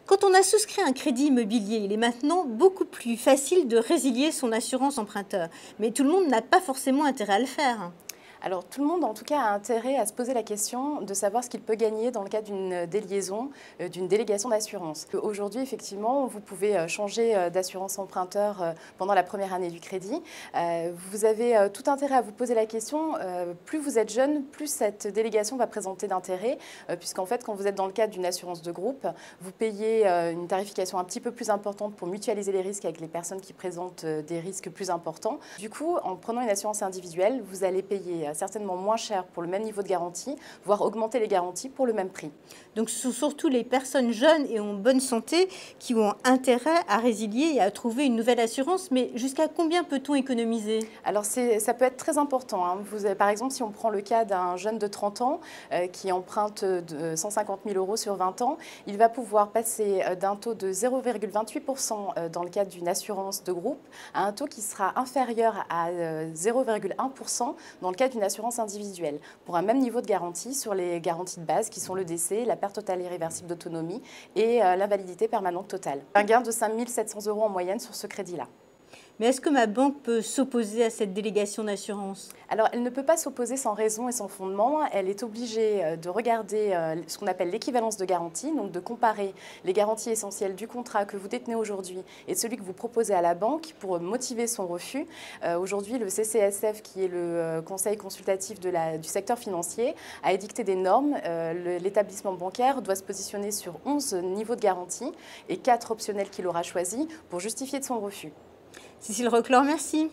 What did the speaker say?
Quand on a souscrit un crédit immobilier, il est maintenant beaucoup plus facile de résilier son assurance emprunteur. Mais tout le monde n'a pas forcément intérêt à le faire. Alors tout le monde en tout cas a intérêt à se poser la question de savoir ce qu'il peut gagner dans le cadre d'une déliaison, d'une délégation d'assurance. Aujourd'hui effectivement vous pouvez changer d'assurance emprunteur pendant la première année du crédit. Vous avez tout intérêt à vous poser la question, plus vous êtes jeune, plus cette délégation va présenter d'intérêt, puisqu'en fait quand vous êtes dans le cadre d'une assurance de groupe, vous payez une tarification un petit peu plus importante pour mutualiser les risques avec les personnes qui présentent des risques plus importants. Du coup, en prenant une assurance individuelle, vous allez payer certainement moins cher pour le même niveau de garantie, voire augmenter les garanties pour le même prix. Donc ce sont surtout les personnes jeunes et en bonne santé qui ont intérêt à résilier et à trouver une nouvelle assurance. Mais jusqu'à combien peut-on économiser? Alors ça peut être très important, hein. Par exemple, si on prend le cas d'un jeune de 30 ans qui emprunte de 150 000 € sur 20 ans, il va pouvoir passer d'un taux de 0,28% dans le cadre d'une assurance de groupe à un taux qui sera inférieur à 0,1% dans le cadre d'une assurance individuelle, pour un même niveau de garantie sur les garanties de base qui sont le décès, la perte totale irréversible d'autonomie et l'invalidité permanente totale. Un gain de 5 700 € en moyenne sur ce crédit-là. Mais est-ce que ma banque peut s'opposer à cette délégation d'assurance? Alors, elle ne peut pas s'opposer sans raison et sans fondement. Elle est obligée de regarder ce qu'on appelle l'équivalence de garantie, donc de comparer les garanties essentielles du contrat que vous détenez aujourd'hui et celui que vous proposez à la banque pour motiver son refus. Aujourd'hui, le CCSF, qui est le conseil consultatif du secteur financier, a édicté des normes. L'établissement bancaire doit se positionner sur 11 niveaux de garantie et 4 optionnels qu'il aura choisis pour justifier de son refus. Cécile Reclor, merci.